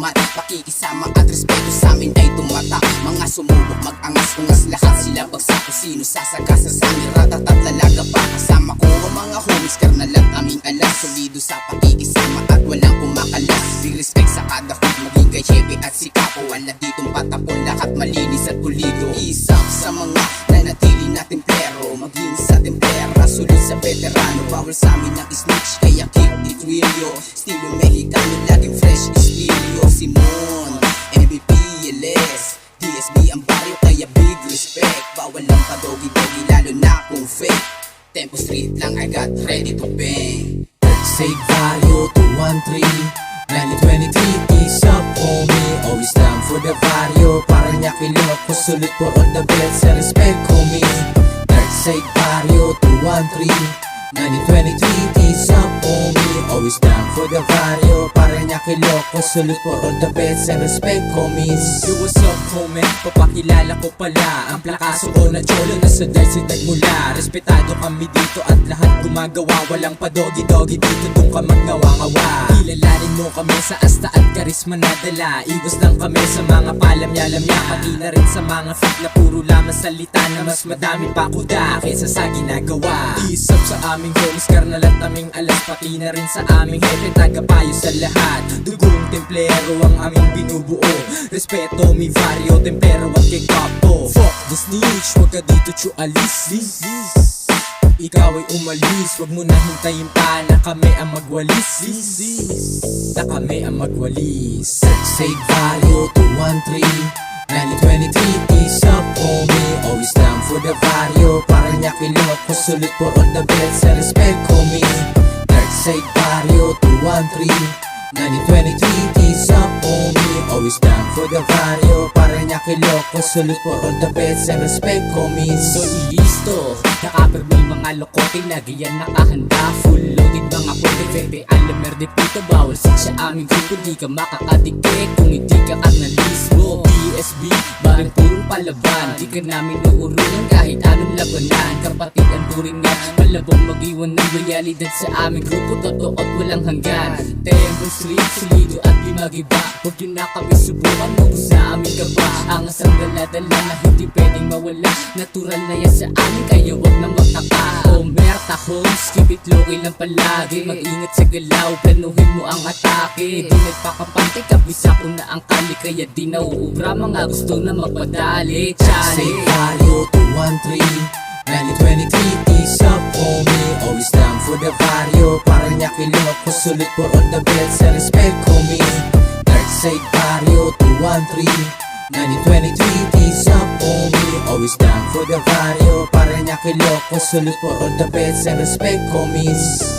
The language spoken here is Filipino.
umangat. Pakikisama at respeto sa amin ay tumata. Mga sumubok mag-angas-ungas, lahat sila bagsak. Kung sino sasagasa sa amin, ratatat lalaga pa. Kasama ko ang mga homies, karnal at aming alas. Solido sa pakikisama at walang kumakalas. Di-respect sa kada hood, maging kay Chepe at si Capo. Wala ditong patapon, lahat malinis at pulido. Isap sa mga nanatili natin pero maging sa tempera, sulit sa veterano. Bawal sa amin ang snitch, kaya keep it real yo. Estilo Mexicano, laging fresh estilo. Simon, MVP, LS, DSB ang baryo, kaya big respect. Bawal lang padogi-dogi, lalo na kung fake. Tempo street lang, I got ready to bang. Save value 213 9023, peace up homie. Always down for the barrio, para niya kilok ko. Sulit for all the best, sa respect homie. Save value 213 9023, peace up homie. Always down for the barrio, para niya kilok ko. Sulit for all the best, sa respect homies. Yo, what's up homie? Papakilala ko pala ang plakaso ko na cholo na sa dagsidag mula. Respetado kami dito at lahat gumagawa. Walang padogi-dogi dito, dun ka magnawa-ngawa. Kilalanin mo kami sa asta at karisma na dala. Iwas lang kami sa mga palamya-lamya, pati na rin sa mga fit na puro lamang salita na mas madami pa kuda kaysa sa ginagawa. Isap sa aming homies, karnal at aming alas, pati na rin sa aming hepe, tagapayo sa lahat. Dugong templero ang aming binubuo. Respeto, mi vario, tempero at kay Capo. Fuck the snitch, wag ka dito alis. Ikaw ay umalis, wag mo na hintayin pa na kami ang magwalis. Na kami ang magwalis. Save value 213 9023, peace up homie. Always down for the barrio, para niya kilok ko. Sulit for all the best, sa respect homie. Save value 213 9023, peace up homie. Always down for the barrio, para niya kilok ko. Sulit for all the best, sa respect homies. So ilisto, nakaper may mga lokote, nagyan nakahanda. Full loaded mga pote, pepe, alamer de pito. Bawal sa aming grupo, di ka makakadikit kung hindi ka kanalismo. DSB, barang purong palaban, di ka namin uurunan kahit anong labanan. Kapatid ang turing nga, malabong mag-iwan ng realidad sa aming grupo. Totoo at walang hanggan. Temple Street, solido at di mag-iba. Huwag yun na kami subukan mo sa amin ka ba. Ang asang dala-dala na hindi pwedeng mawala. Natural na yan sa amin, kaya huwag na magtaka. Omerta homes, keep it low-key lang palagi. Mag-ingat sa galaw, planuhin mo ang atake. Di nagpakapante, kabisa ko na ang kali, kaya di nauubra mga gusto na magpadali. Save value 213 9023, peace up homie. Always down for the barrio, para niya kilok ko. Sulit for all the best, sa respect homie. Save value 213 9023, peace up homie. Always down for the barrio, para niya kilok ko. Sulit for all the best, sa respect homies.